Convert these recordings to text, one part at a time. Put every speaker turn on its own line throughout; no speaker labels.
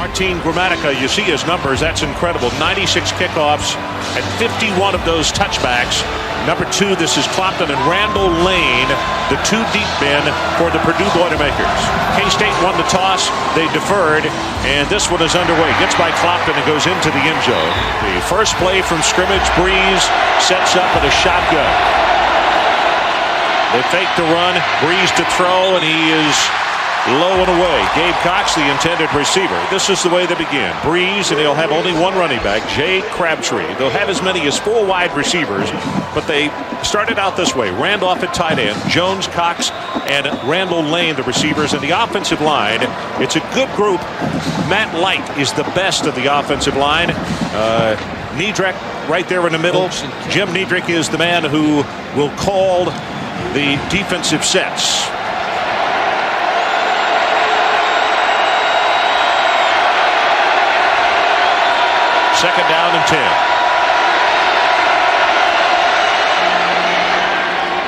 Martin Gramatica, you see his numbers. That's incredible. 96 kickoffs and 51 of those touchbacks. Number 2, this is Clopton and Randall Lane, the 2 deep men for the Purdue Boilermakers. K-State won the toss. They deferred, and this one is underway. Gets by Clopton and goes into the end zone. The first play from scrimmage, Brees sets up with a shotgun. They fake the run, Brees to throw, and he is low and away. Gabe Cox, the intended receiver. This is the way they begin. Brees, and they'll have only one running back, Jay Crabtree. They'll have as many as 4 wide receivers, but they started out this way. Randolph at tight end, Jones, Cox, and Randall Lane, the receivers. And the offensive line, it's a good group. Matt Light is the best of the offensive line. Niedrich right there in the middle. Jim Niedrich is the man who will call the defensive sets. Second down and 10.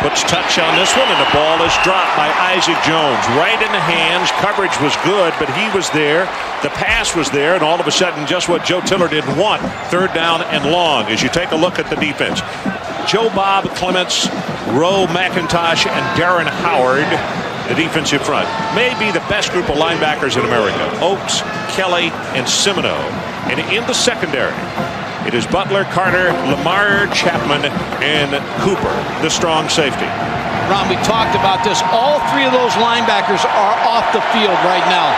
Puts touch on this one, and the ball is dropped by Isaac Jones. Right in the hands. Coverage was good, but he was there. The pass was there, and all of a sudden, just what Joe Tiller didn't want. Third down and long as you take a look at the defense. Joe Bob Clements, Roe McIntosh, and Darren Howard, the defensive front. May be the best group of linebackers in America. Oaks, Kelly, and Semino. And in the secondary, it is Butler, Carter, Lamar, Chapman, and Cooper, the strong safety.
Ron, we talked about this. All 3 of those linebackers are off the field right now.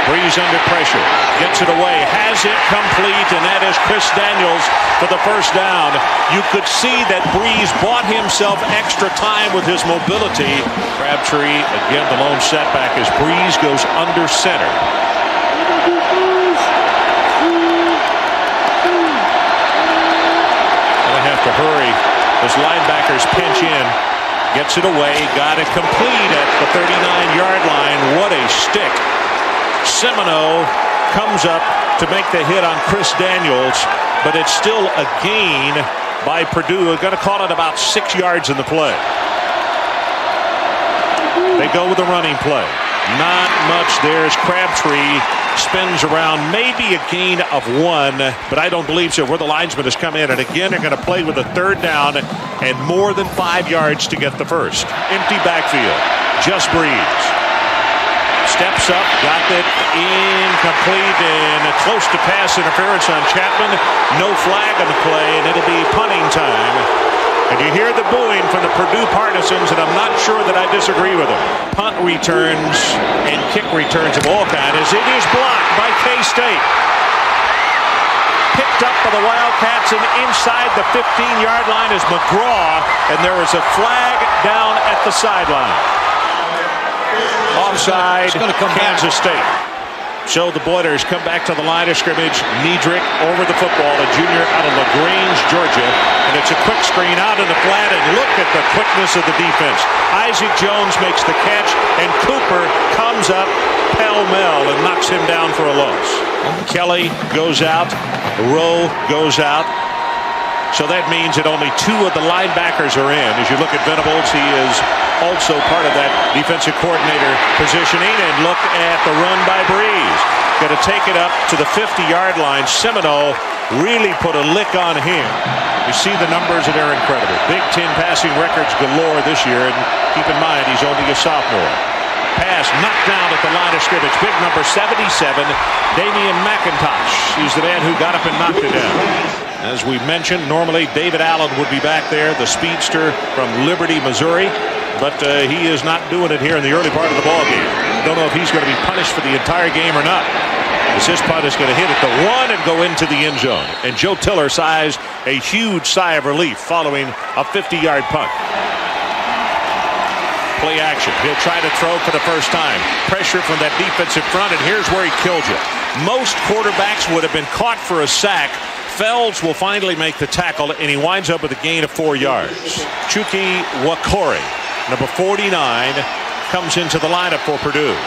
Brees under pressure, gets it away, has it complete, and that is Chris Daniels for the first down. You could see that Brees bought himself extra time with his mobility. Crabtree, again, the lone setback as Brees goes under center. Gonna have to hurry as linebackers pinch in. Gets it away, got it complete at the 39-yard line. What a stick. Semino comes up to make the hit on Chris Daniels, but it's still a gain by Purdue. They're going to call it about 6 yards in the play. They go with a running play. Not much there as Crabtree spins around. Maybe a gain of 1, but I don't believe so. Where the linesman has come in, and again, they're going to play with a third down and more than 5 yards to get the first. Empty backfield. Just Brees. Steps up, got it incomplete, and close to pass interference on Chapman. No flag on the play, and it'll be punting time. And you hear the booing from the Purdue partisans, and I'm not sure that I disagree with them. Punt returns and kick returns of all kinds as it is blocked by K-State. Picked up by the Wildcats, and inside the 15-yard line is McGraw, and there is a flag down at the sideline. Offside, Kansas State. So the Boilers come back to the line of scrimmage. Niedrich over the football, a junior out of LaGrange, Georgia. And it's a quick screen out in the flat, and look at the quickness of the defense. Isaac Jones makes the catch, and Cooper comes up pell-mell and knocks him down for a loss. Kelly goes out. Rowe goes out. So that means that only 2 of the linebackers are in. As you look at Venables, he is also part of that defensive coordinator positioning. And look at the run by Brees. Going to take it up to the 50-yard line. Semino really put a lick on him. You see the numbers, and they're incredible. Big Ten passing records galore this year. And keep in mind, he's only a sophomore. Pass knocked down at the line of scrimmage. Big number 77, Damian McIntosh. He's the man who got up and knocked it down. As we mentioned, normally David Allen would be back there, the speedster from Liberty, Missouri. But he is not doing it here in the early part of the ballgame. Don't know if he's going to be punished for the entire game or not. As this punt is going to hit at the 1 and go into the end zone. And Joe Tiller sighs a huge sigh of relief following a 50-yard punt. Play action. He'll try to throw for the first time. Pressure from that defensive front, and here's where he killed you. Most quarterbacks would have been caught for a sack. Felds will finally make the tackle, and he winds up with a gain of 4 yards. Chuki Wakori, number 49, comes into the lineup for Purdue.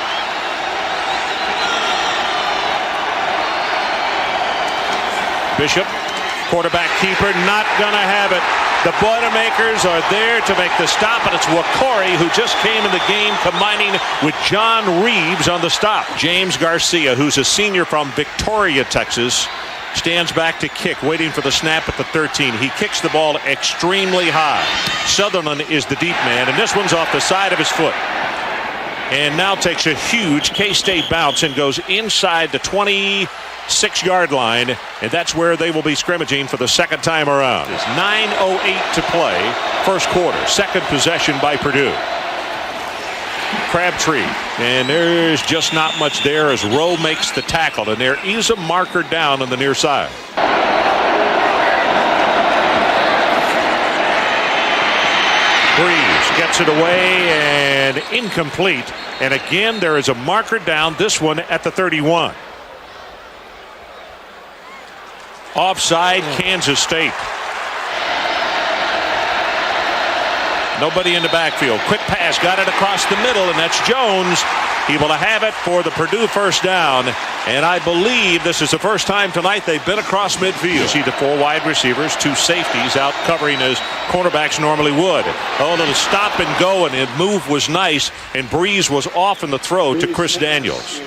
Bishop, quarterback keeper, not going to have it. The Boilermakers are there to make the stop, and it's Wakori who just came in the game, combining with John Reeves on the stop. James Garcia, who's a senior from Victoria, Texas, stands back to kick, waiting for the snap at the 13. He kicks the ball extremely high. Sutherland is the deep man, and this one's off the side of his foot. And now takes a huge K-State bounce and goes inside the 26-yard line, and that's where they will be scrimmaging for the second time around. It's 9:08 to play, first quarter, second possession by Purdue. Crabtree, and there's just not much there as Rowe makes the tackle, and there is a marker down on the near side. Brees gets it away and incomplete, and again there is a marker down, this one at the 31. Offside, Kansas State. Nobody in the backfield. Quick pass, got it across the middle, and that's Jones. Able to have it for the Purdue first down. And I believe this is the first time tonight they've been across midfield. You see the four wide receivers, two safeties out covering as cornerbacks normally would. Oh, a little stop and go, and the move was nice, and Brees was off in the throw to Chris Daniels.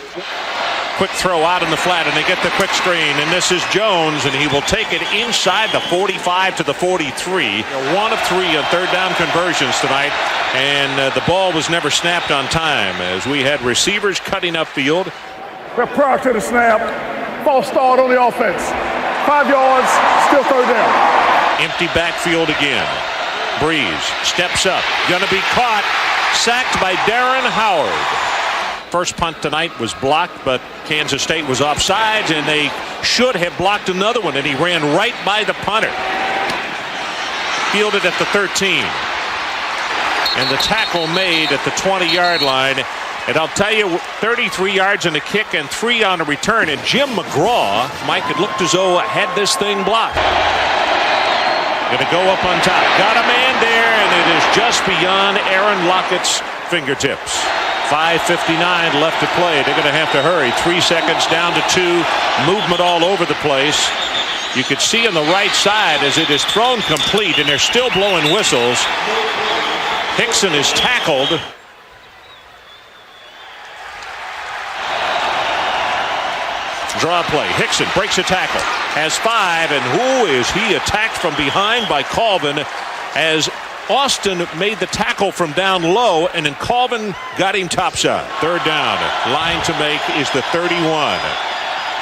Quick throw out in the flat, and they get the quick screen, and this is Jones, and he will take it inside the 45 to the 43. 1 of 3 on third down conversions tonight, and the ball was never snapped on time as we had receivers cutting upfield.
Prior to the snap, false start on the offense. 5 yards, still third down.
Empty backfield again. Brees steps up, gonna be caught, sacked by Darren Howard. First punt tonight was blocked, but Kansas State was offsides, and they should have blocked another one, and he ran right by the punter. Fielded at the 13. And the tackle made at the 20-yard line. And I'll tell you, 33 yards on the kick and 3 on the return. And Jim McGraw, Mike, it looked as though had this thing blocked. Going to go up on top. Got a man there, and it is just beyond Aaron Lockett's fingertips. 5:59 left to play. They're going to have to hurry. 3 seconds down to 2. Movement all over the place. You could see on the right side as it is thrown complete, and they're still blowing whistles. Hickson is tackled. Draw play. Hickson breaks a tackle. Has 5, and who is he attacked from behind by Colvin as Austin made the tackle from down low, and then Colvin got him topside. Third down. Line to make is the 31.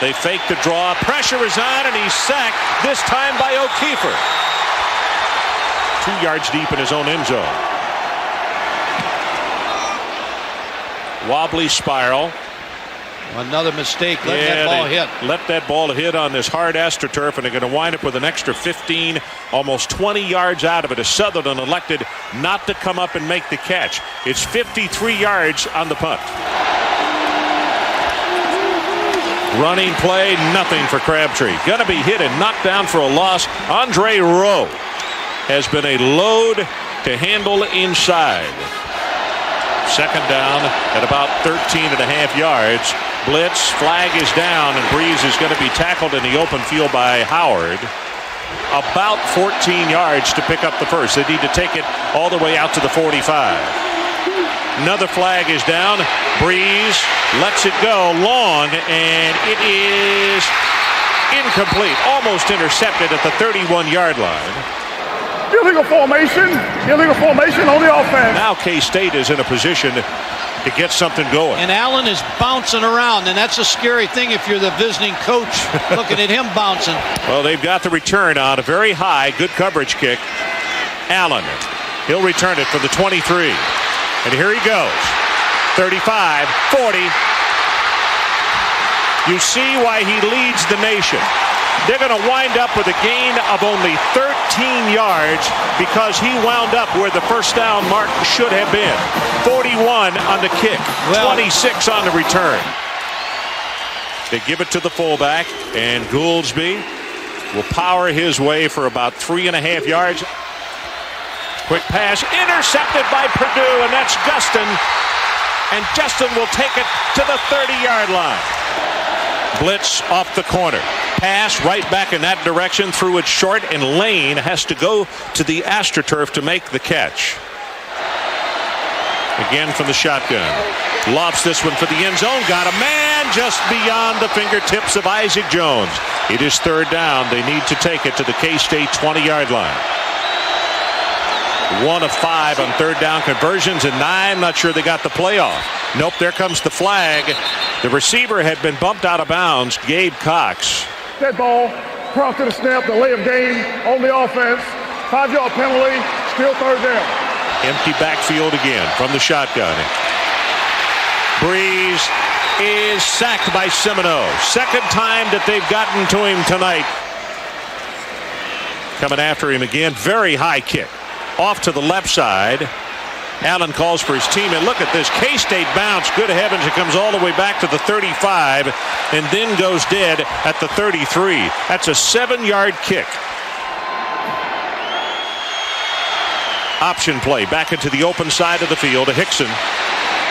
They fake the draw. Pressure is on, and he's sacked, this time by O'Keefer. 2 yards deep in his own end zone. Wobbly spiral.
Another mistake. Let that ball hit.
Let that ball hit on this hard AstroTurf, and they're going to wind up with an extra 15, almost 20 yards out of it, as Sutherland elected not to come up and make the catch. It's 53 yards on the punt. Running play, nothing for Crabtree. Going to be hit and knocked down for a loss. Andre Rowe has been a load to handle inside. Second down at about 13.5 yards. Blitz, flag is down, and Brees is going to be tackled in the open field by Howard. About 14 yards to pick up the first. They need to take it all the way out to the 45. Another flag is down. Brees lets it go long, and it is incomplete. Almost intercepted at the 31-yard line.
Illegal formation on the offense.
Now K-State is in a position to get something going.
And Allen is bouncing around, and that's a scary thing if you're the visiting coach looking at him bouncing.
Well, they've got the return on a very high, good coverage kick. Allen, he'll return it for the 23. And here he goes. 35, 40. You see why he leads the nation. They're going to wind up with a gain of only 13 yards because he wound up where the first down mark should have been. 41 on the kick, 26 on the return. They give it to the fullback, and Gouldsby will power his way for about 3.5 yards. Quick pass intercepted by Purdue, and that's Justin. And Justin will take it to the 30-yard line. Blitz off the corner. Pass right back in that direction, threw it short, and Lane has to go to the AstroTurf to make the catch. Again from the shotgun. Lofts this one for the end zone. Got a man just beyond the fingertips of Isaac Jones. It is third down. They need to take it to the K-State 20-yard line. 1 of 5 on third down conversions, and 9. Not sure they got the play off. Nope, there comes the flag. The receiver had been bumped out of bounds. Gabe Cox.
Dead ball, prior to the snap, delay of game on the offense. 5-yard penalty, still third down.
Empty backfield again from the shotgun. Brees is sacked by Semino. Second time that they've gotten to him tonight. Coming after him again. Very high kick. Off to the left side. Allen calls for his team, and look at this K-State bounce. Good heavens, it comes all the way back to the 35 and then goes dead at the 33. That's a 7-yard kick. Option play back into the open side of the field. Hickson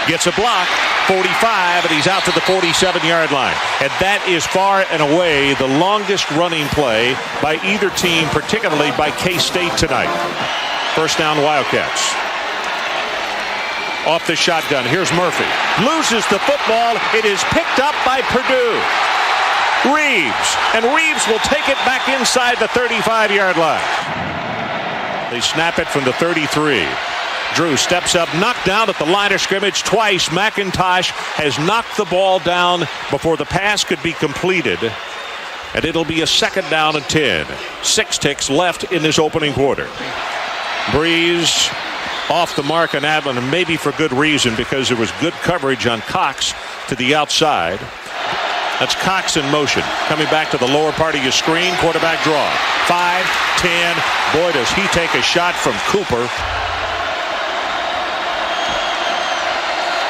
gets a block, 45, and he's out to the 47-yard line. And that is far and away the longest running play by either team, particularly by K-State tonight. First down, Wildcats. Off the shotgun, here's Murphy. Loses the football. It is picked up by Purdue. Reeves, and Reeves will take it back inside the 35-yard line. They snap it from the 33. Drew steps up, knocked down at the line of scrimmage twice. McIntosh has knocked the ball down before the pass could be completed. And it'll be a second down and 10. 6 ticks left in this opening quarter. Brees off the mark on Adlin, and maybe for good reason, because there was good coverage on Cox to the outside. That's Cox in motion. Coming back to the lower part of your screen. Quarterback draw. 5, 10. Boy, does he take a shot from Cooper.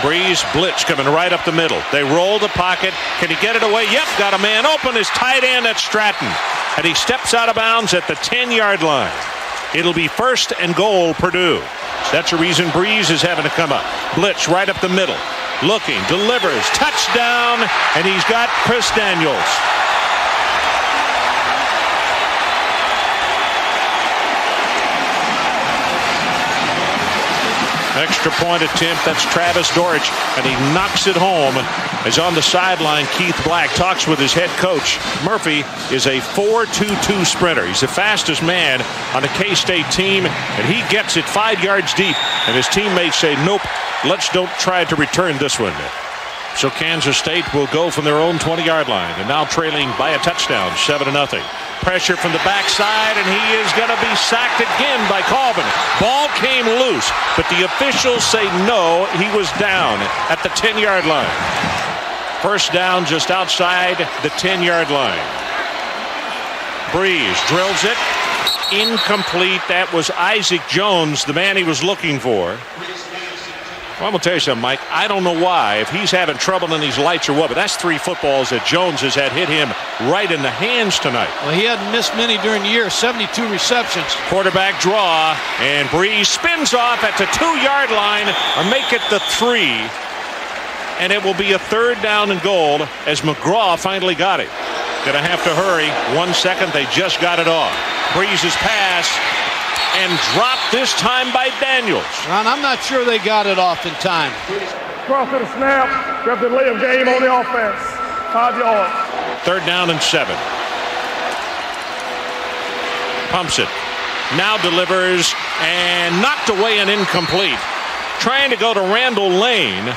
Brees blitz coming right up the middle. They roll the pocket. Can he get it away? Yep, got a man open. His tight end at Stratton. And he steps out of bounds at the 10-yard line. It'll be first and goal, Purdue. That's the reason Brees is having to come up. Blitz right up the middle. Looking, delivers, touchdown, and he's got Chris Daniels. Extra point attempt, that's Travis Dortch, and he knocks it home. As on the sideline, Keith Black talks with his head coach. Murphy is a 4.22 sprinter. He's the fastest man on the K-State team, and he gets it 5 yards deep. And his teammates say, nope, don't try to return this one. So Kansas State will go from their own 20-yard line, and now trailing by a touchdown, 7-0. Pressure from the backside, and he is going to be sacked again by Colvin. Ball came loose, but the officials say no, he was down at the 10-yard line. First down just outside the 10-yard line. Brees drills it. Incomplete. That was Isaac Jones, the man he was looking for. Well, I'm going to tell you something, Mike. I don't know why, if he's having trouble in these lights or what, but that's 3 footballs that Jones has had hit him right in the hands tonight.
Well, he hadn't missed many during the year, 72 receptions.
Quarterback draw, and Brees spins off at the 2-yard line, or make it the 3. And it will be a third down and goal as McGraw finally got it. Gonna have to hurry. 1 second, they just got it off. Brees' pass. And dropped this time by Daniels.
Ron, I'm not sure they got it off in time.
Cross to the snap, grab the delay of game on the offense. 5 yards.
Third down and 7. Pumps it. Now delivers and knocked away and incomplete. Trying to go to Randall Lane.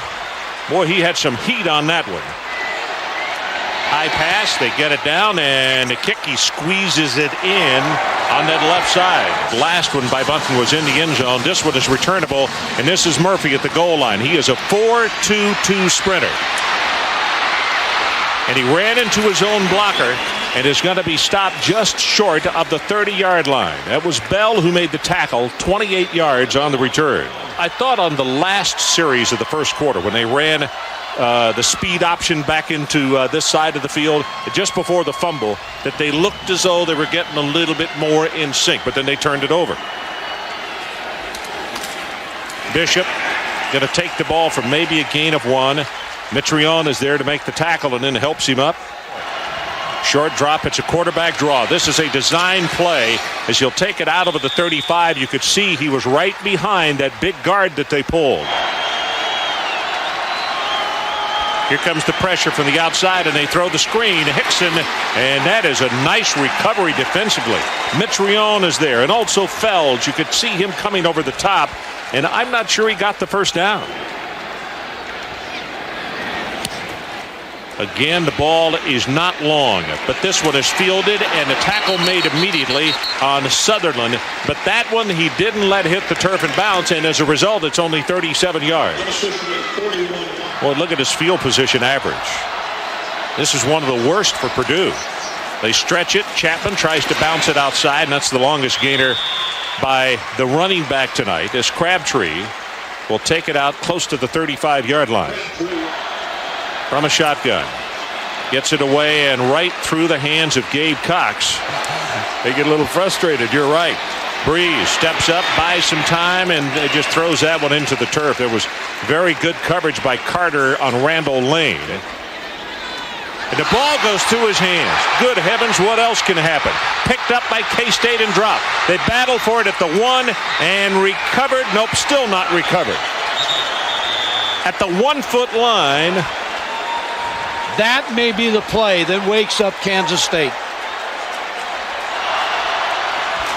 Boy, he had some heat on that one. High pass, they get it down, and the kick, he squeezes it in on that left side. The last one by Bunton was in the end zone. This one is returnable, and this is Murphy at the goal line. He is a 4.22 sprinter. And he ran into his own blocker and is going to be stopped just short of the 30-yard line. That was Bell who made the tackle, 28 yards on the return. I thought on the last series of the first quarter when they ran the speed option back into this side of the field just before the fumble, that they looked as though they were getting a little bit more in sync, but then they turned it over. Bishop going to take the ball for maybe a gain of 1. Mitrione is there to make the tackle and then helps him up. Short drop. It's a quarterback draw. This is a design play as he'll take it out over the 35. You could see he was right behind that big guard that they pulled. Here comes the pressure from the outside, and they throw the screen. Hickson, and that is a nice recovery defensively. Mitrione is there, and also Felds. You could see him coming over the top, and I'm not sure he got the first down. Again, the ball is not long, but this one is fielded and the tackle made immediately on Sutherland. But that one he didn't let hit the turf and bounce, and as a result, it's only 37 yards. Well, look at his field position average. This is one of the worst for Purdue. They stretch it. Chapman tries to bounce it outside, and that's the longest gainer by the running back tonight, as Crabtree will take it out close to the 35-yard line. From a shotgun. Gets it away and right through the hands of Gabe Cox. They get a little frustrated. You're right. Brees steps up, buys some time, and just throws that one into the turf. There was very good coverage by Carter on Randall Lane. And the ball goes through his hands. Good heavens, what else can happen? Picked up by K-State and dropped. They battled for it at the 1 and recovered. Nope, still not recovered. At the 1-foot line.
That may be the play that wakes up Kansas State.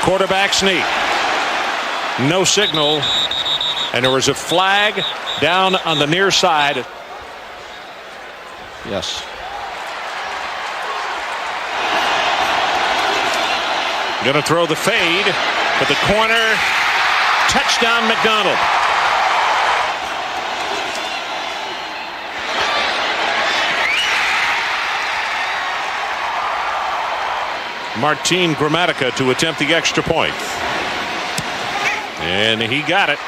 Quarterback sneak. No signal. And there was a flag down on the near side.
Yes.
Going to throw the fade, but the corner. Touchdown McDonald. Martin Gramatica to attempt the extra point. And he got it.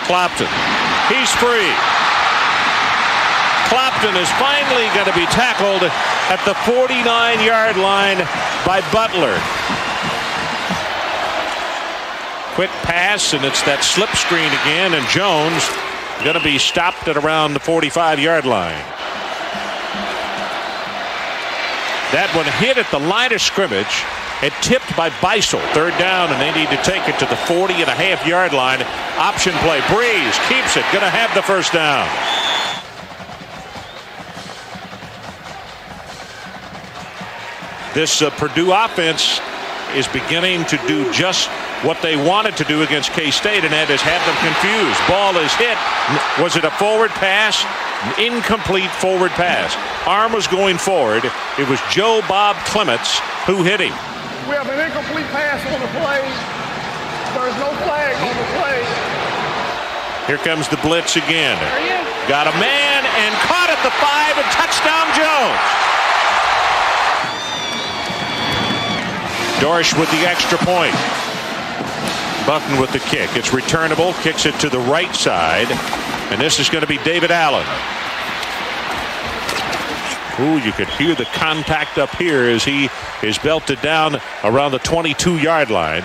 Clopton. He's free. Clopton is finally going to be tackled at the 49-yard line by Butler. Quick pass, and it's that slip screen again, and Jones going to be stopped at around the 45-yard line. That one hit at the line of scrimmage. It tipped by Beisel. Third down, and they need to take it to the 40.5-yard line. Option play. Brees keeps it. Going to have the first down. This Purdue offense is beginning to do just what they wanted to do against K-State, and that is have them confused. Ball is hit. Was it a forward pass? An incomplete forward pass. Arm was going forward. It was Joe Bob Clements who hit him.
We have an incomplete pass on the play. There's no flag on the play.
Here comes the blitz again. Got a man and caught at the 5 and touchdown Jones. Dorsch with the extra point. Button with the kick. It's returnable. Kicks it to the right side. And this is going to be David Allen. Ooh, you could hear the contact up here as he is belted down around the 22-yard line.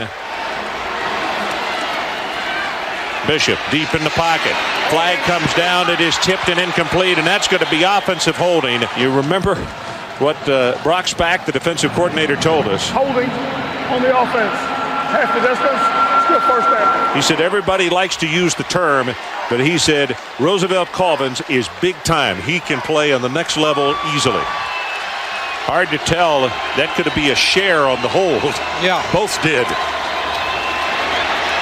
Bishop deep in the pocket. Flag comes down. It is tipped and incomplete, and that's going to be offensive holding. You remember what Brock Spack, the defensive coordinator, told us.
Holding on the offense. Half the distance, still first down.
He said everybody likes to use the term, but he said Rosevelt Colvin is big time. He can play on the next level easily. Hard to tell. That could be a share on the hold.
Yeah.
Both did.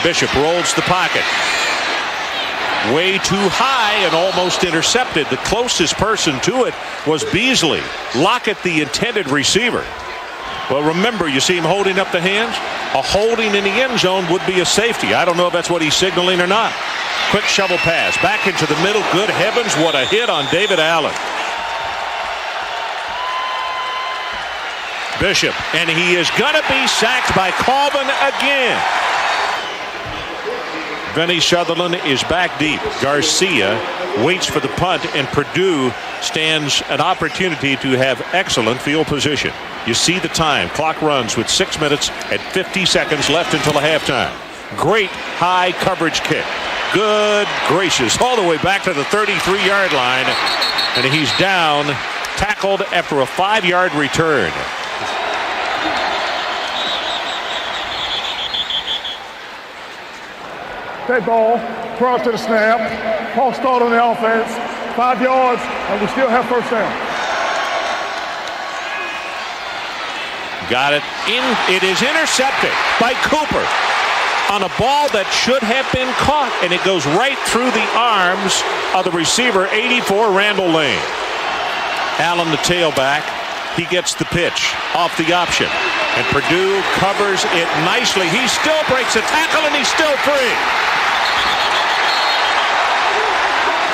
Bishop rolls the pocket. Way too high and almost intercepted. The closest person to it was Beasley. Lockett, the intended receiver. Well, remember, you see him holding up the hands? A holding in the end zone would be a safety. I don't know if that's what he's signaling or not. Quick shovel pass. Back into the middle. Good heavens, what a hit on David Allen. Bishop, and he is going to be sacked by Colvin again. Vinny Sutherland is back deep. Garcia waits for the punt, and Purdue stands an opportunity to have excellent field position. You see the time. Clock runs with 6 minutes and 50 seconds left until the halftime. Great high coverage kick. Good gracious. All the way back to the 33-yard line. And he's down tackled after a 5-yard return.
That ball, prior to the snap, false start on the offense, 5 yards, and we still have first down.
Got it. It is intercepted by Cooper on a ball that should have been caught, and it goes right through the arms of the receiver, 84, Randall Lane. Allen, the tailback, he gets the pitch off the option, and Purdue covers it nicely. He still breaks a tackle, and he's still free.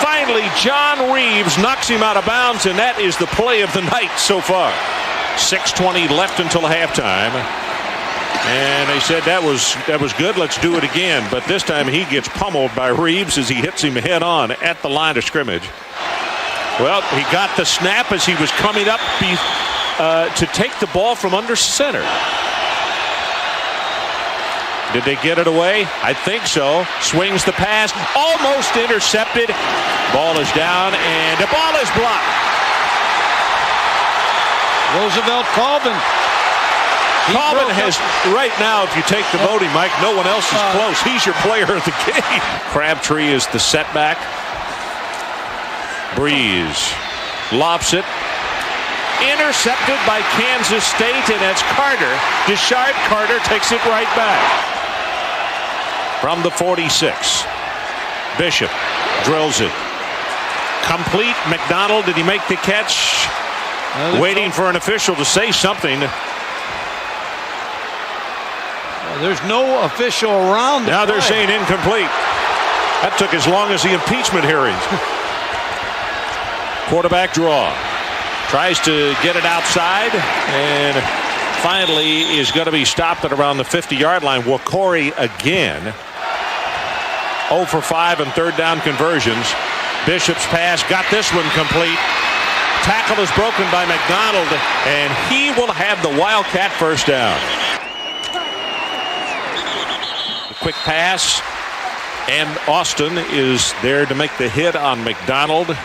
Finally, John Reeves knocks him out of bounds, and that is the play of the night so far. 6:20 left until halftime. And they said that was good. Let's do it again. But this time he gets pummeled by Reeves as he hits him head on at the line of scrimmage. Well, he got the snap as he was coming up to take the ball from under center. Did they get it away? I think so. Swings the pass. Almost intercepted. Ball is down, and the ball is blocked.
Rosevelt, Colvin.
Colvin has, right now, if you take the voting, Mike, no one else is close. He's your player of the game. Crabtree is the setback. Brees lops it. Intercepted by Kansas State, and that's Carter. Deshard Carter takes it right back. From the 46. Bishop drills it. Complete. McDonald, did he make the catch? Waiting for an official to say something.
There's no official around.
Now they're saying incomplete. That took as long as the impeachment hearings. Quarterback draw. Tries to get it outside, and finally is going to be stopped at around the 50-yard line. Wakori again. 0 for 5 in third down conversions. Bishop's pass got this one complete. Tackle is broken by McDonald, and he will have the Wildcat first down. A quick pass, and Austin is there to make the hit on McDonald.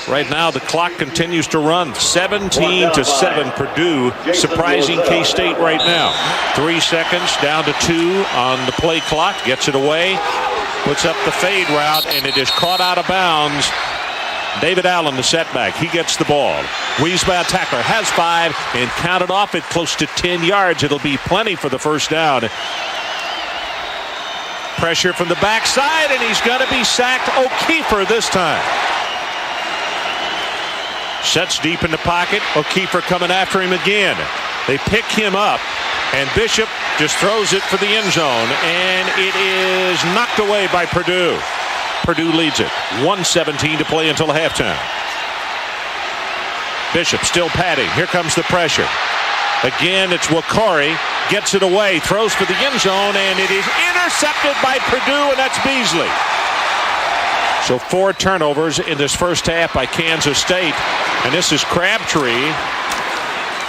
Right now, the clock continues to run. 17-7, Purdue surprising K-State right now. 3 seconds, down to 2 on the play clock. Gets it away, puts up the fade route, and it is caught out of bounds. David Allen, the setback. He gets the ball. Wiesbaugh tackler has 5 and counted off at close to 10 yards. It'll be plenty for the first down. Pressure from the backside, and he's going to be sacked. O'Keefer this time. Sets deep in the pocket. O'Keefer coming after him again. They pick him up, and Bishop just throws it for the end zone, and it is knocked away by Purdue. Purdue leads it. 1:17 to play until halftime. Bishop still padding. Here comes the pressure. Again, it's Wakori. Gets it away. Throws for the end zone, and it is intercepted by Purdue, and that's Beasley. So 4 turnovers in this first half by Kansas State. And this is Crabtree.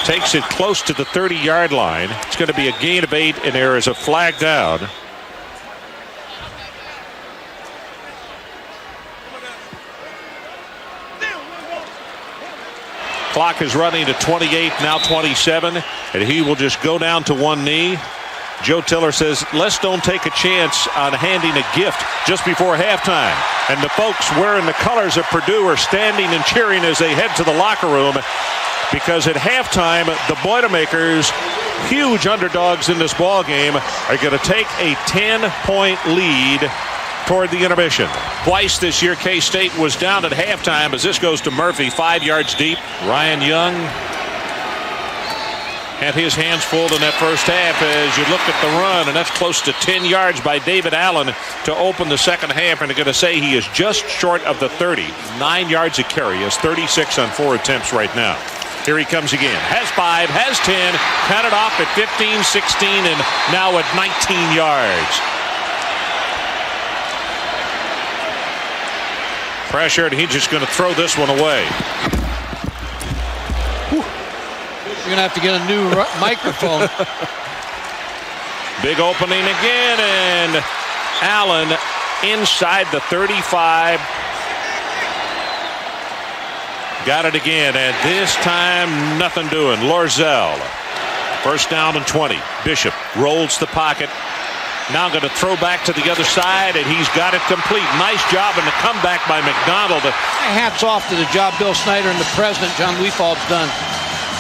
Takes it close to the 30-yard line. It's going to be a gain of 8, and there is a flag down. Clock is running to 28, now 27, and he will just go down to one knee. Joe Tiller says, let's don't take a chance on handing a gift just before halftime. And the folks wearing the colors of Purdue are standing and cheering as they head to the locker room, because at halftime, the Boilermakers, huge underdogs in this ball game, are going to take a 10-point lead toward the intermission. Twice this year, K-State was down at halftime as this goes to Murphy, 5 yards deep. Ryan Young had his hands full in that first half as you look at the run, and that's close to 10 yards by David Allen to open the second half, and they're going to say he is just short of the 30. 9 yards a carry. He has 36 on 4 attempts right now. Here he comes again. Has 5, has 10, counted off at 15, 16, and now at 19 yards. Pressured, he's just going to throw this one away.
You're going to have to get a new microphone.
Big opening again, and Allen inside the 35. Got it again, and this time nothing doing. Rosevelt. First down and 20. Bishop rolls the pocket. Now going to throw back to the other side, and he's got it complete. Nice job in the comeback by McDonald.
Hats off to the job Bill Snyder and the president, John Weefald's done.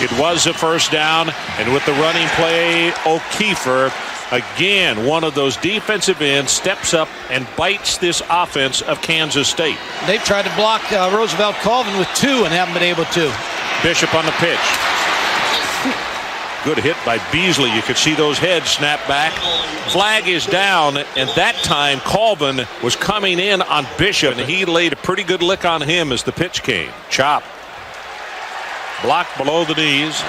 It was a first down, and with the running play, O'Keefer, again, one of those defensive ends, steps up and bites this offense of Kansas State.
They've tried to block Rosevelt Colvin with 2 and haven't been able to.
Bishop on the pitch. Good hit by Beasley. You could see those heads snap back. Flag is down, and that time Colvin was coming in on Bishop, and he laid a pretty good lick on him as the pitch came. Chop. Blocked below the knees.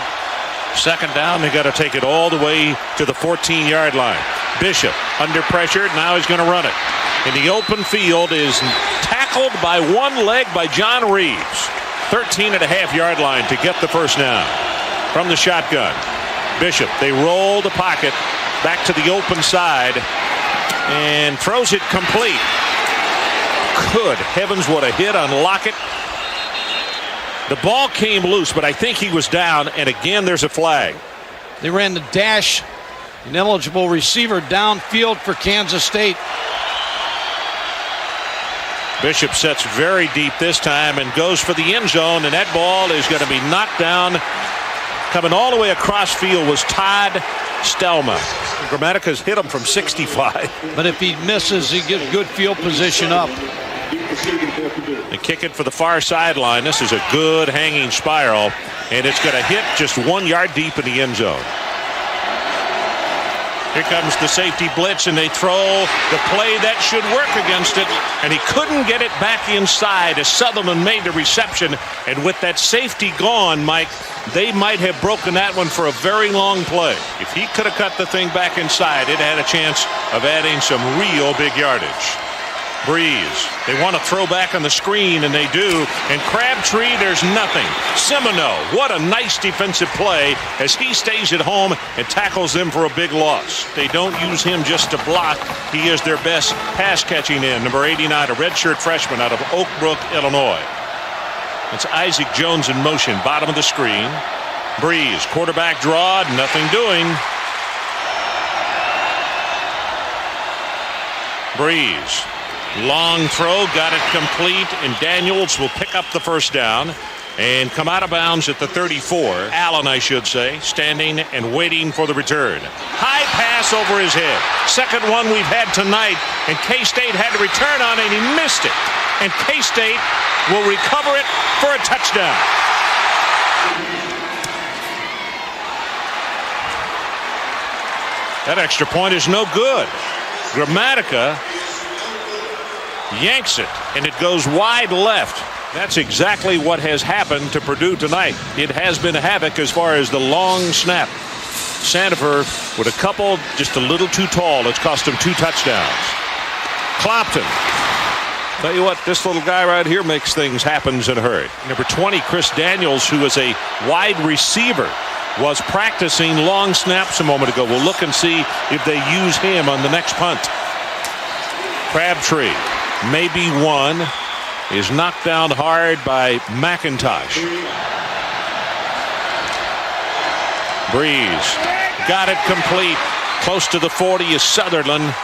Second down, they got to take it all the way to the 14-yard line. Bishop under pressure. Now he's going to run it. In the open field is tackled by one leg by John Reeves. 13.5-yard line to get the first down from the shotgun. Bishop, they roll the pocket back to the open side and throws it complete. Good heavens, what a hit on Lockett. The ball came loose, but I think he was down, and again there's a flag.
They ran the dash, an eligible receiver downfield for Kansas State.
Bishop sets very deep this time and goes for the end zone, and that ball is going to be knocked down. Coming all the way across field was Todd Stelma. Grammatica's hit him from 65.
But if he misses, he gets good field position up.
They kick it for the far sideline. This is a good hanging spiral, and it's going to hit just 1 yard deep in the end zone. Here comes the safety blitz, and they throw the play that should work against it, and he couldn't get it back inside as Sutherland made the reception. And with that safety gone, Mike, they might have broken that one for a very long play. If he could have cut the thing back inside, it had a chance of adding some real big yardage. Brees, they want to throw back on the screen, and they do. And Crabtree, there's nothing. Semino, what a nice defensive play as he stays at home and tackles them for a big loss. They don't use him just to block. He is their best pass-catching end. Number 89, a redshirt freshman out of Oak Brook, Illinois. It's Isaac Jones in motion, bottom of the screen. Brees, quarterback draw, nothing doing. Brees. Long throw, got it complete, and Daniels will pick up the first down and come out of bounds at the 34. Allen, I should say, standing and waiting for the return. High pass over his head. Second one we've had tonight, and K-State had to return on it, and he missed it. And K-State will recover it for a touchdown. That extra point is no good. Grammatica yanks it, and it goes wide left. That's exactly what has happened to Purdue tonight. It has been a havoc as far as the long snap. Sandifer with a couple just a little too tall. It's cost him 2 touchdowns. Clopton. Tell you what, this little guy right here makes things happen in a hurry. Number 20, Chris Daniels, who is a wide receiver, was practicing long snaps a moment ago. We'll look and see if they use him on the next punt. Crabtree. Maybe one is knocked down hard by McIntosh. Brees got it complete. Close to the 40 is Sutherland.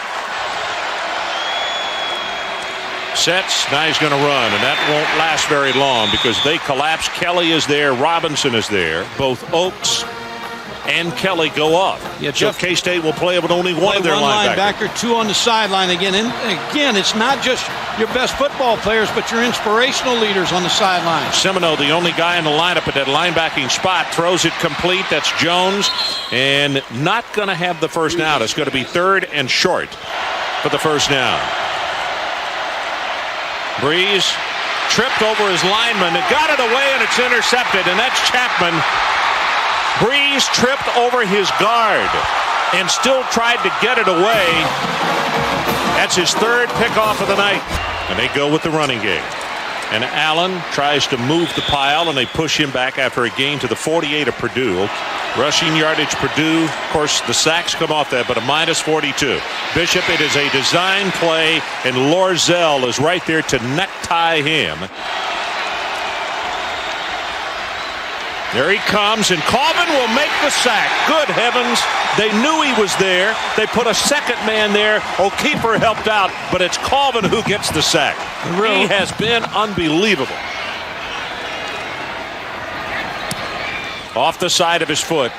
Sets. Now he's going to run, and that won't last very long because they collapse. Kelly is there. Robinson is there. Both Oakes and Kelly go off. Yeah, so K-State will play with only one of their linebackers.
2 on the sideline again. And again, it's not just your best football players, but your inspirational leaders on the sideline.
Semino, the only guy in the lineup at that linebacking spot, throws it complete. That's Jones, and not going to have the first down. It's going to be 3rd and short for the first down. Brees tripped over his lineman. It got it away, and it's intercepted, and that's Chapman. Brees tripped over his guard and still tried to get it away. That's his 3rd pickoff of the night. And they go with the running game. And Allen tries to move the pile, and they push him back after a gain to the 48 of Purdue. Rushing yardage, Purdue. Of course, the sacks come off that, but a -42. Bishop, it is a design play, and Rosevelt is right there to necktie him. There he comes, and Colvin will make the sack. Good heavens. They knew he was there. They put a second man there. O'Keefer helped out, but it's Colvin who gets the sack. He has been unbelievable. Off the side of his foot.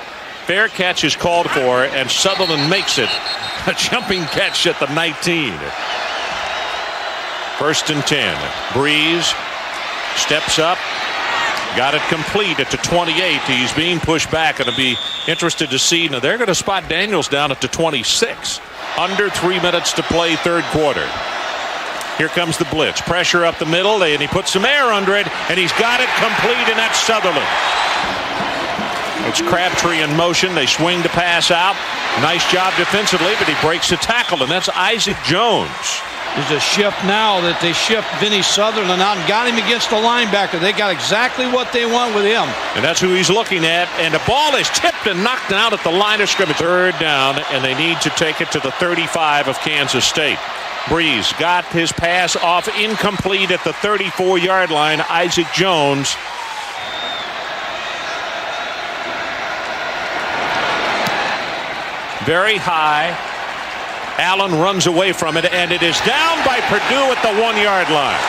Fair catch is called for, and Sutherland makes it. A jumping catch at the 19. 1st and 10. Brees steps up. Got it complete at the 28. He's being pushed back, and I'll be interested to see. Now they're going to spot Daniels down at the 26. Under 3 minutes to play, 3rd quarter. Here comes the blitz. Pressure up the middle, and he puts some air under it, and he's got it complete, and that's Sutherland. It's Crabtree in motion. They swing the pass out. Nice job defensively, but he breaks the tackle, and that's Isaac Jones.
There's a shift now that they shift Vinny Sutherland out and got him against the linebacker. They got exactly what they want with him.
And that's who he's looking at. And the ball is tipped and knocked out at the line of scrimmage. 3rd down, and they need to take it to the 35 of Kansas State. Brees got his pass off incomplete at the 34-yard line. Isaac Jones. Very high. Allen runs away from it, and it is down by Purdue at the 1-yard line.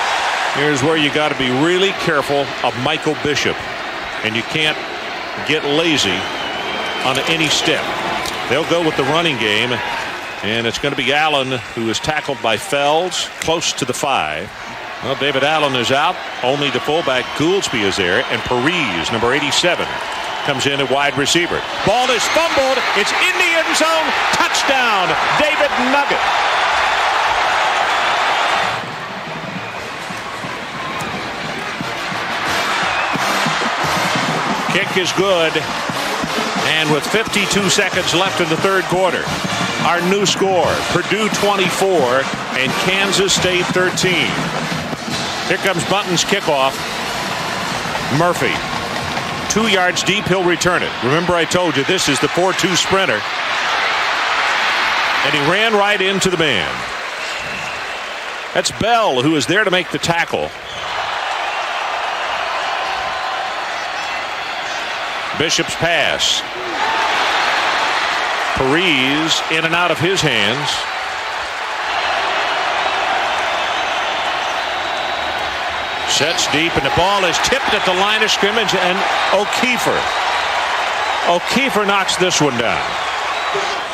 Here's where you got to be really careful of Michael Bishop, and you can't get lazy on any step. They'll go with the running game, and it's going to be Allen who is tackled by Fells close to the 5. Well, David Allen is out. Only the fullback Gouldsby is there, and Brees, number 87. Comes in at wide receiver. Ball is fumbled. It's in the end zone. Touchdown, David Nugget. Kick is good. And with 52 seconds left in the 3rd quarter, our new score, Purdue 24 and Kansas State 13. Here comes Bunton's kickoff. Murphy. 2 yards deep, he'll return it. Remember I told you this is the 4-2 sprinter. And he ran right into the man. That's Bell who is there to make the tackle. Bishop's pass. Brees in and out of his hands. Sets deep, and the ball is tipped at the line of scrimmage, and O'Keefer knocks this one down.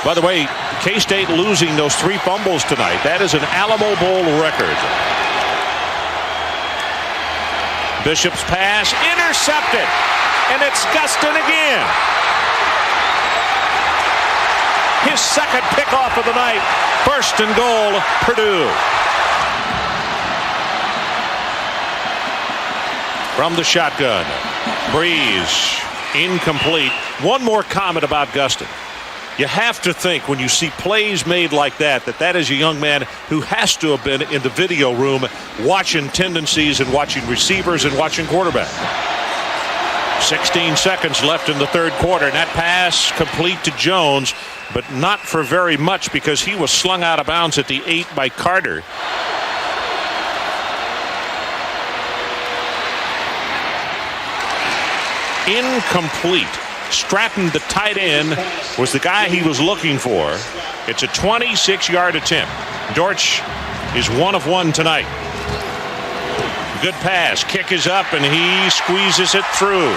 By the way, K-State losing those 3 fumbles tonight. That is an Alamo Bowl record. Bishop's pass intercepted, and it's Gustin again. His 2nd pickoff of the night. 1st and goal, Purdue. From the shotgun, Brees, incomplete. One more comment about Gustin. You have to think when you see plays made like that that is a young man who has to have been in the video room watching tendencies and watching receivers and watching quarterback. 16 seconds left in the 3rd quarter, and that pass complete to Jones, but not for very much because he was slung out of bounds at the 8 by Carter. Incomplete. Stratton, the tight end, was the guy he was looking for. It's a 26-yard attempt. Dortch is 1 of 1 tonight. Good pass. Kick is up, and he squeezes it through.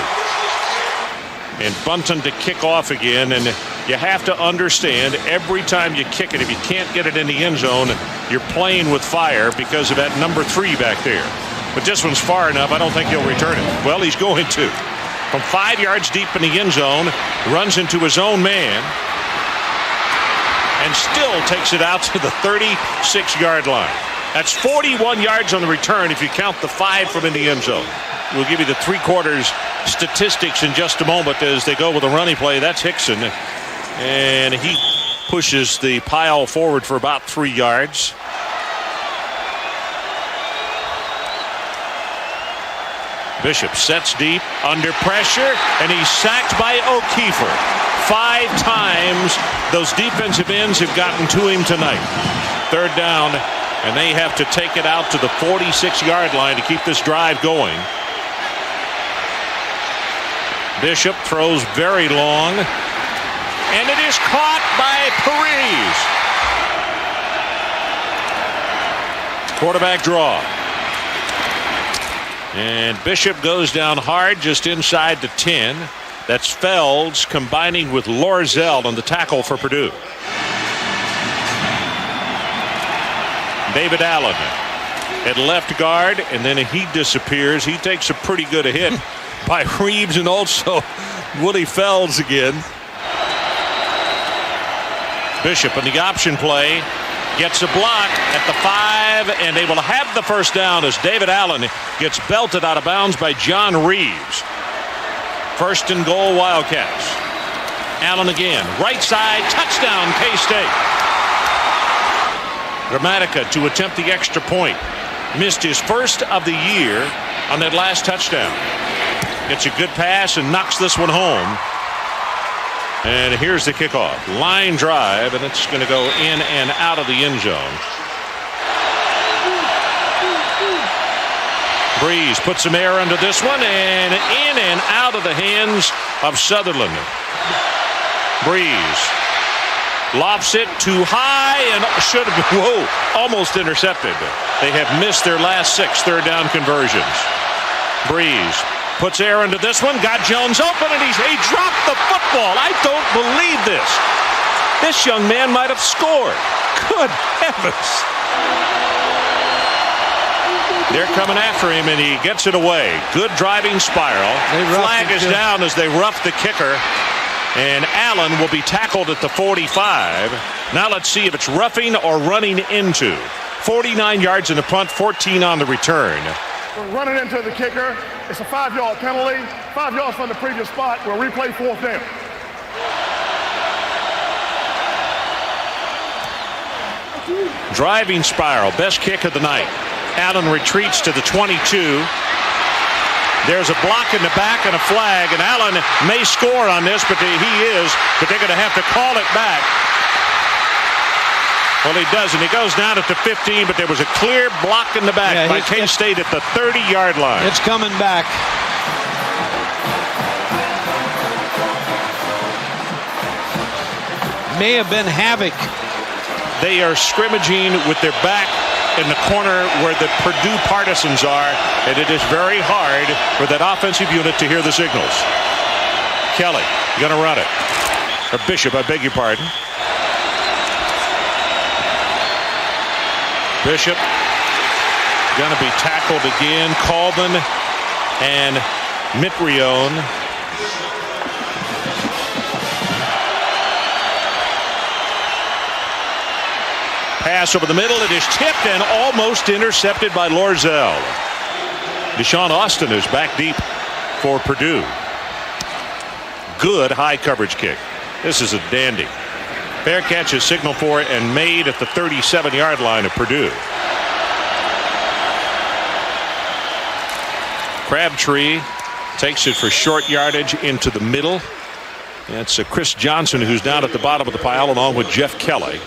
And Bunton to kick off again. And you have to understand, every time you kick it, if you can't get it in the end zone, you're playing with fire because of that number 3 back there. But this one's far enough, I don't think he'll return it. Well, he's going to. From 5 yards deep in the end zone, runs into his own man, and still takes it out to the 36-yard line. That's 41 yards on the return if you count the 5 from in the end zone. We'll give you the 3/4 statistics in just a moment as they go with a running play. That's Hickson, and he pushes the pile forward for about 3 yards. Bishop sets deep, under pressure, and he's sacked by O'Keefer. 5 times those defensive ends have gotten to him tonight. 3rd down, and they have to take it out to the 46-yard line to keep this drive going. Bishop throws very long, and it is caught by Brees. Quarterback draw. And Bishop goes down hard just inside the 10. That's Felds combining with Rosevelt on the tackle for Purdue. David Allen at left guard, and then he disappears. He takes a pretty good hit by Reeves and also Woody Felds again. Bishop in the option play gets a block at the 5, and they will have the first down as David Allen gets belted out of bounds by John Reeves. First and goal, Wildcats. Allen again, right side, touchdown, K-State. Gramatica to attempt the extra point. Missed his first of the year on that last touchdown. Gets a good pass and knocks this one home. And here's the kickoff. Line drive, and it's going to go in and out of the end zone. Brees puts some air under this one, and in and out of the hands of Sutherland. Brees lofts it too high and should have been, almost intercepted. They have missed their last 6 third down conversions. Brees puts air into this one, got Jones open, and he dropped the football. I don't believe this. This young man might have scored. Good heavens. They're coming after him, and he gets it away. Good driving spiral. Flag is down as they rough the kicker. And Allen will be tackled at the 45. Now let's see if it's roughing or running into. 49 yards in the punt, 14 on the return.
We're running into the kicker. It's a 5-yard penalty. 5 yards from the previous spot. We'll replay 4th down.
Driving spiral, best kick of the night. Allen retreats to the 22. There's a block in the back and a flag, and Allen may score on this, but they're going to have to call it back. Well, he doesn't. He goes down at the 15, but there was a clear block in the back by K-State at the 30-yard line.
It's coming back. May have been havoc.
They are scrimmaging with their back in the corner where the Purdue partisans are, and it is very hard for that offensive unit to hear the signals. Kelly going to run it. Or Bishop, I beg your pardon. Bishop going to be tackled again. Colvin and Mitrione. Pass over the middle. It is tipped and almost intercepted by Rosevelt. Deshaun Austin is back deep for Purdue. Good high coverage kick. This is a dandy. Fair catch is signaled for and made at the 37-yard line of Purdue. Crabtree takes it for short yardage into the middle. That's Chris Johnson, who's down at the bottom of the pile along with Jeff Kelly.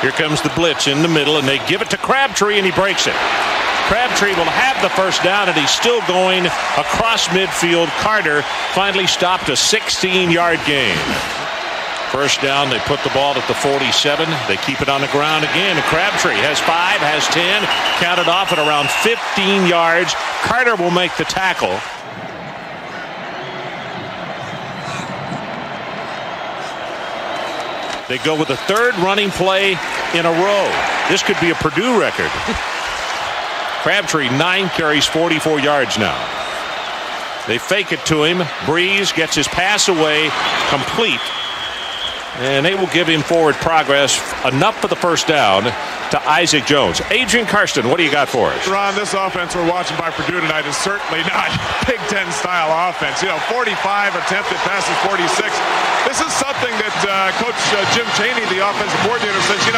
Here comes the blitz in the middle, and they give it to Crabtree, and he breaks it. Crabtree will have the first down, and he's still going across midfield. Carter finally stopped a 16-yard gain. First down, they put the ball at the 47. They keep it on the ground again. Crabtree has 5, has 10, counted off at around 15 yards. Carter will make the tackle. They go with a third running play in a row. This could be a Purdue record. Crabtree, 9 carries, 44 yards now. They fake it to him. Brees gets his pass away, complete. And they will give him forward progress, enough for the first down to Isaac Jones. Adrian Karsten, what do you got for us?
Ron, this offense we're watching by Purdue tonight is certainly not Big Ten style offense. 45 attempted passes, 46. This is something that Coach Jim Chaney, the offensive coordinator, says, you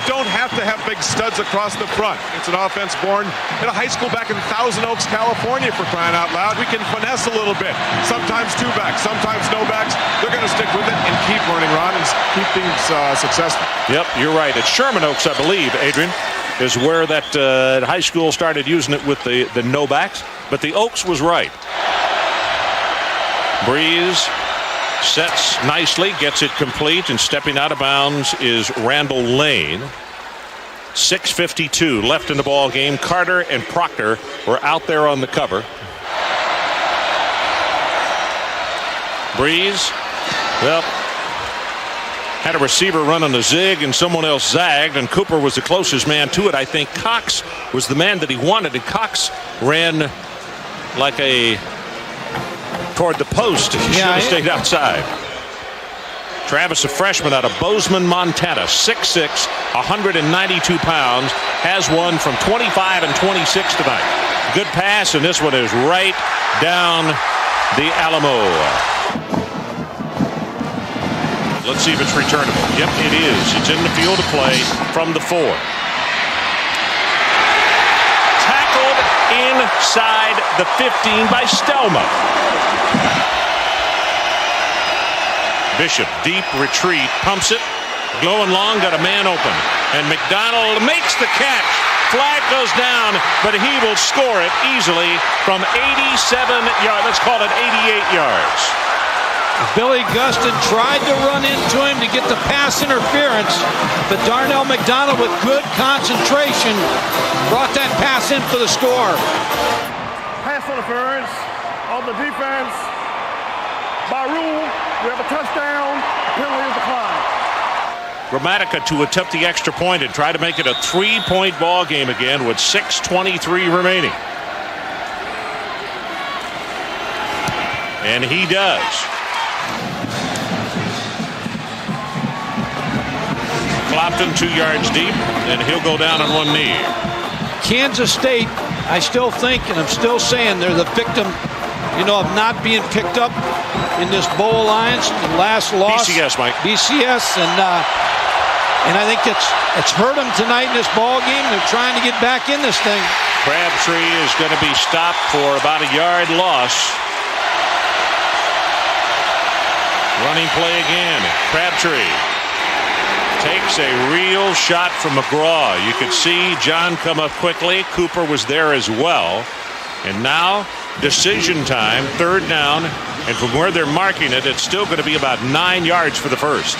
don't have to have big studs across the front. It's an offense born in a high school back in Thousand Oaks, California, for crying out loud. We can finesse a little bit. Sometimes 2 backs, sometimes no backs. They're going to stick with it and keep learning, Ron, and keep things successful.
Yep, you're right. It's Sherman Oaks, I believe, Adrian, is where that high school started using it with the no backs. But the Oaks was right. Brees sets nicely, gets it complete, and stepping out of bounds is Randall Lane. 6:52 left in the ball game. Carter and Proctor were out there on the cover. Brees, well, had a receiver running a zig and someone else zagged, and Cooper was the closest man to it. I think Cox was the man that he wanted, and Cox ran like toward the post. He should have stayed outside. Travis, a freshman out of Bozeman, Montana, 6'6", 192 pounds, has one from 25 and 26 tonight. Good pass, and this one is right down the Alamo. Let's see if it's returnable. Yep, it is. It's in the field of play from the 4. Tackled inside the 15 by Stelma. Bishop, deep retreat, pumps it, going long, got a man open, and McDonald makes the catch. Flag goes down, but he will score it easily from 87 yards. Let's call it 88 yards.
Billy Gustin tried to run into him to get the pass interference, but Darnell McDonald, with good concentration, brought that pass in for the score.
Pass interference on the defense. By rule, we have a touchdown. Penalty is declined.
Grammatica to attempt the extra point and try to make it a 3-point ball game again with 6:23 remaining. And he does. Clopton 2 yards deep, and he'll go down on one knee.
Kansas State, I still think, and I'm still saying, they're the victim, of not being picked up in this bowl alliance. The last loss,
BCS, Mike.
BCS, and I think it's hurt them tonight in this ball game. They're trying to get back in this thing.
Crabtree is going to be stopped for about a yard loss. Running play again. Crabtree takes a real shot from McGraw. You could see John come up quickly. Cooper was there as well. And now decision time, 3rd down, and from where they're marking it, it's still going to be about 9 yards for the first.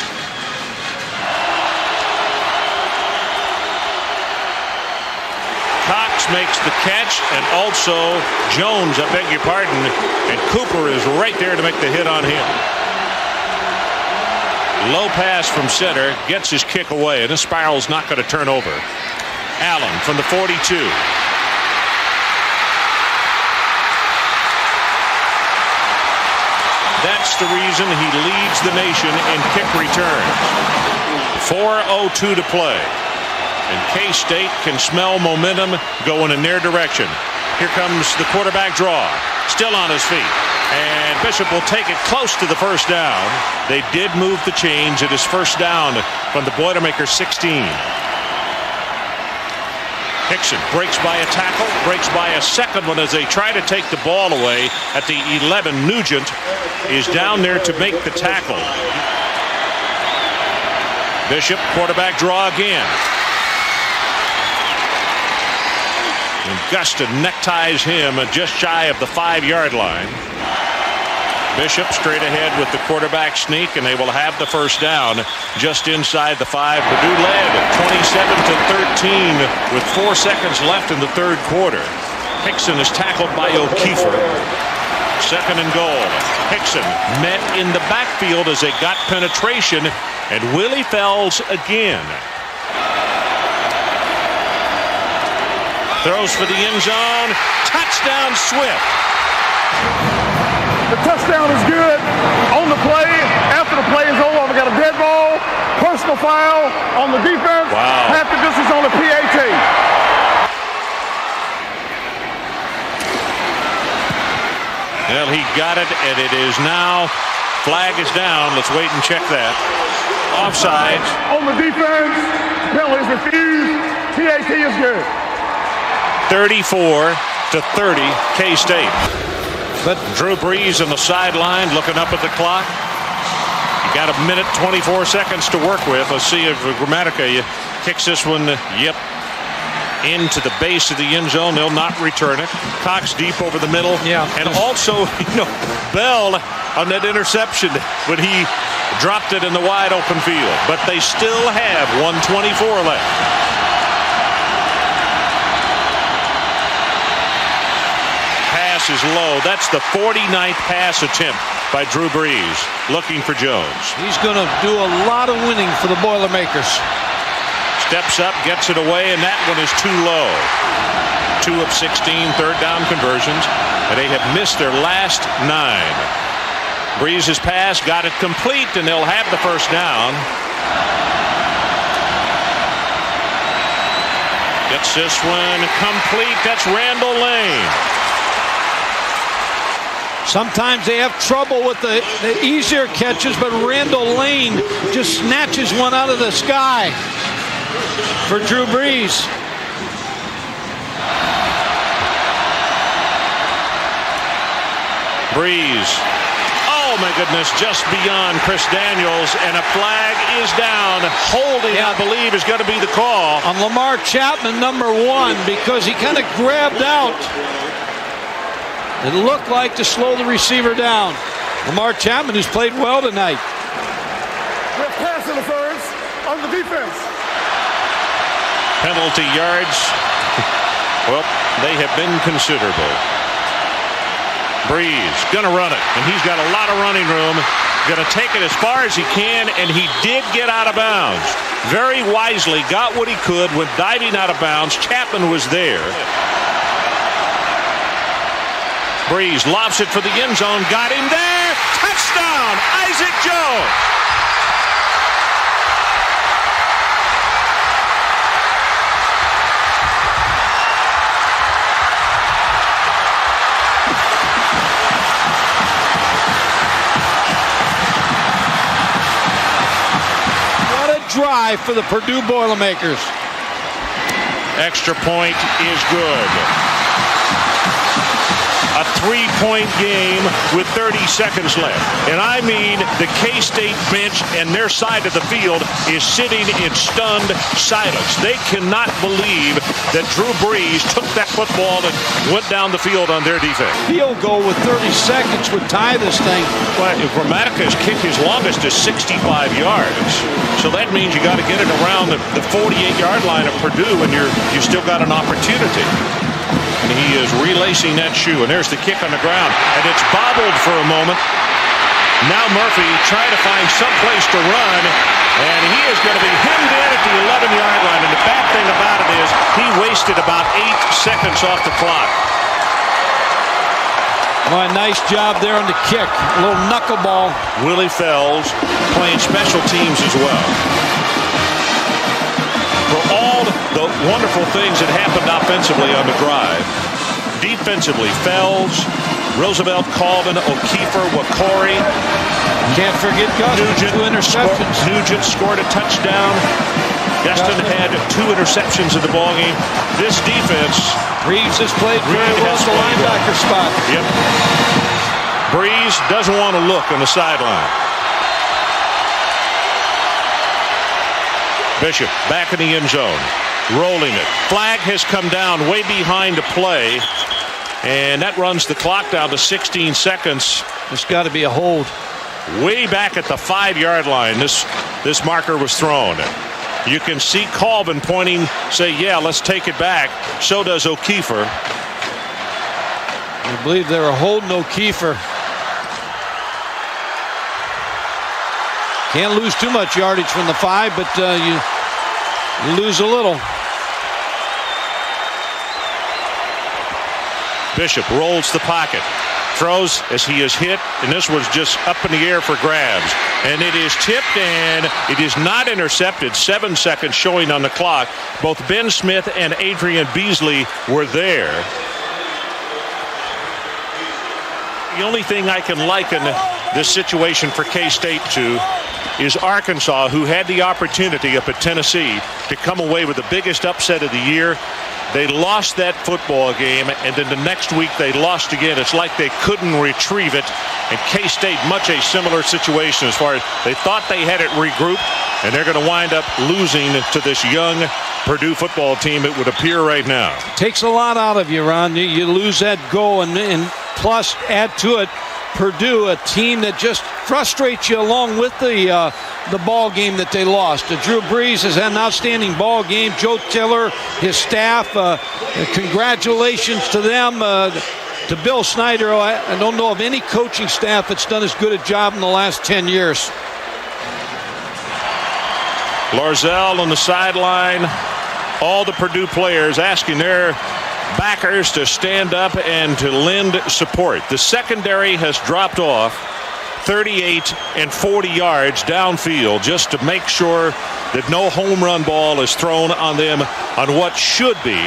Cox makes the catch, and also Jones, I beg your pardon, and Cooper is right there to make the hit on him. Low pass from center, gets his kick away, and this spiral's not going to turn over. Allen from the 42. That's the reason he leads the nation in kick returns. 4:02 to play. And K-State can smell momentum going in their direction. Here comes the quarterback draw. Still on his feet. And Bishop will take it close to the first down. They did move the chains. It is first down from the Boilermaker 16. Hickson breaks by a tackle, breaks by a second one as they try to take the ball away at the 11. Nugent is down there to make the tackle. Bishop, quarterback draw again. And Gustin neckties him just shy of the 5-yard line. Bishop straight ahead with the quarterback sneak, and they will have the first down just inside the 5. Purdue led 27-13 with 4 seconds left in the 3rd quarter. Hickson is tackled by O'Keefer. 2nd and goal. Hickson met in the backfield as they got penetration, and Willie Fells again. Throws for the end zone. Touchdown, Swift.
The touchdown is good on the play. After the play is over, we got a dead ball, personal foul on the defense.
Wow.
Half the distance on the PAT.
Well, he got it, and it is now. Flag is down. Let's wait and check that. Offside.
On the defense, penalty is refused. PAT is good.
34-30, K-State. But Drew Brees on the sideline looking up at the clock. You got 1 minute 24 seconds to work with. Let's see if Grammatica kicks this one, into the base of the end zone. They'll not return it. Cox deep over the middle.
Yeah.
And also, Bell on that interception when he dropped it in the wide open field. But they still have 1:24 left. Pass is low. That's the 49th pass attempt by Drew Brees, looking for Jones.
He's going to do a lot of winning for the Boilermakers.
Steps up, gets it away, and that one is too low. 2 of 16 third down conversions, and they have missed their last 9. Brees' pass got it complete, and they'll have the first down. Gets this one complete. That's Randall Lane.
Sometimes they have trouble with the easier catches, but Randall Lane just snatches one out of the sky for Drew Brees.
Brees. Oh my goodness, just beyond Chris Daniels, and a flag is down. Holding, I believe, is going to be the call.
On Lamar Chapman, number 1, because he kind of grabbed out. It looked like to slow the receiver down. Lamar Chapman, who's played well tonight.
We have pass interference on the defense.
Penalty yards. Well, they have been considerable. Brees going to run it, and he's got a lot of running room. Going to take it as far as he can, and he did get out of bounds. Very wisely got what he could when diving out of bounds. Chapman was there. Brees lobs it for the end zone. Got him there. Touchdown, Isaac Jones.
What a drive for the Purdue Boilermakers.
Extra point is good. A 3-point game with 30 seconds left. And I mean, the K-State bench and their side of the field is sitting in stunned silence. They cannot believe that Drew Brees took that football and went down the field on their defense.
Field goal with 30 seconds would tie this thing.
Well, Gramatica's kick his longest is 65 yards. So that means you got to get it around the 48-yard line of Purdue, and you still got an opportunity. And he is relacing that shoe, and there's the kick on the ground, and it's bobbled for a moment. Now Murphy trying to find some place to run, and he is going to be hemmed in at the 11-yard line. And the bad thing about it is he wasted about 8 seconds off the clock.
Oh, a nice job there on the kick. A little knuckleball.
Willie Fells playing special teams as well. For all the wonderful things that happened offensively on the drive, defensively, Fells, Rosevelt, Colvin, O'Keefer, Wakori.
Can't forget Gustin, 2 interceptions.
Nugent scored a touchdown. Gustin had 2 interceptions in the ballgame. This defense.
Brees has played very well at the linebacker spot.
Yep. Brees doesn't want to look on the sideline. Bishop back in the end zone, rolling it. Flag has come down way behind the play, and that runs the clock down to 16 seconds.
It's got to be a hold.
Way back at the 5-yard line, this marker was thrown. You can see Colvin pointing, say, yeah, let's take it back. So does O'Keefer.
I believe they were holding O'Keefer. Can't lose too much yardage from the 5, but you lose a little.
Bishop rolls the pocket, throws as he is hit, and this was just up in the air for grabs. And it is tipped, and it is not intercepted. 7 seconds showing on the clock. Both Ben Smith and Adrian Beasley were there. The only thing I can liken this situation for K-State to is Arkansas, who had the opportunity up at Tennessee to come away with the biggest upset of the year. They lost that football game, and then the next week they lost again. It's like they couldn't retrieve it. And K-State, much a similar situation as far as they thought they had it regrouped, and they're going to wind up losing to this young Purdue football team, it would appear right now.
Takes a lot out of you, Ron. You lose that goal, and plus add to it Purdue, a team that just frustrates you along with the ball game that they lost. Drew Brees has had an outstanding ball game. Joe Tiller, his staff, congratulations to them. To Bill Snyder, I don't know of any coaching staff that's done as good a job in the last 10 years.
Rosevelt on the sideline. All the Purdue players asking their backers to stand up and to lend support. The secondary has dropped off 38 and 40 yards downfield just to make sure that no home run ball is thrown on them on what should be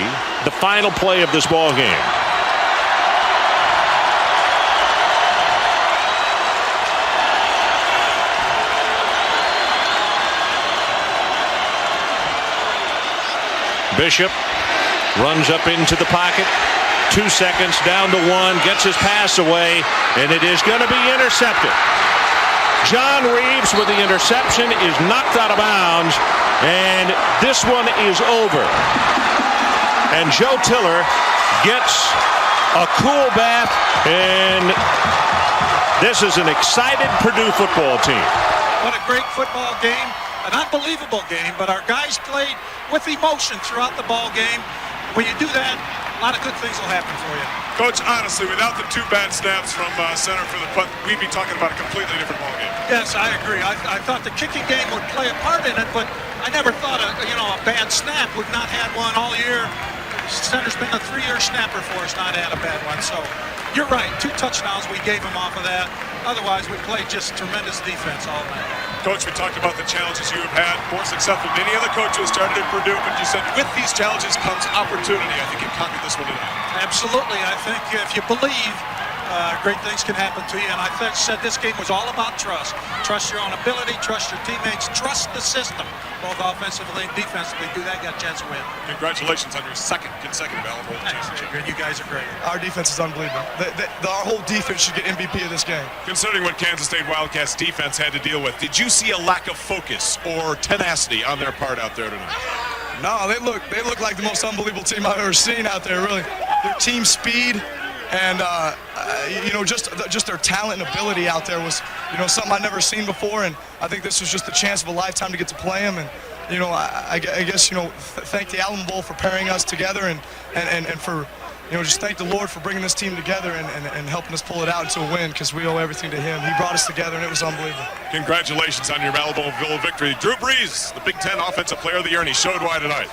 the final play of this ball game. Bishop runs up into the pocket. 2 seconds, down to 1, gets his pass away, and it is going to be intercepted. John Reeves with the interception is knocked out of bounds, and this one is over. And Joe Tiller gets a cool bath, and this is an excited Purdue football team.
What a great football game. An unbelievable game, but our guys played with emotion throughout the ball game. When you do that, a lot of good things will happen for you.
Coach, honestly, without the 2 bad snaps from center for the punt, we'd be talking about a completely different ball game.
Yes, I agree. I thought the kicking game would play a part in it, but I never thought a bad snap. We've not had one all year. Center's been a 3-year snapper for us, not had a bad one. So you're right, 2 touchdowns we gave him off of that. Otherwise, we played just tremendous defense all night.
Coach, we talked about the challenges you have had, more successful than any other coach who has started at Purdue, but you said with these challenges comes opportunity. I think you conquered this one tonight.
Absolutely. I think if you believe, great things can happen to you. And I said this game was all about trust. Trust your own ability, trust your teammates, trust the system, both offensively and defensively. Do that, got a chance to win.
Congratulations on your 2nd consecutive Alamo Bowl championship.
You guys are great.
Our defense is unbelievable. Our whole defense should get MVP of this game.
Considering what Kansas State Wildcats defense had to deal with, did you see a lack of focus or tenacity on their part out there tonight?
No, they look like the most unbelievable team I've ever seen out there, really. Their team speed and just their talent and ability out there was something I'd never seen before, and I think this was just the chance of a lifetime to get to play them. And I guess thank the Alamo Bowl for pairing us together, and for just thank the Lord for bringing this team together and helping us pull it out into a win, because we owe everything to him. He brought us together, and it was unbelievable.
Congratulations on your Alamo Bowl victory. Drew Brees, the Big Ten Offensive Player of the Year, and he showed why tonight.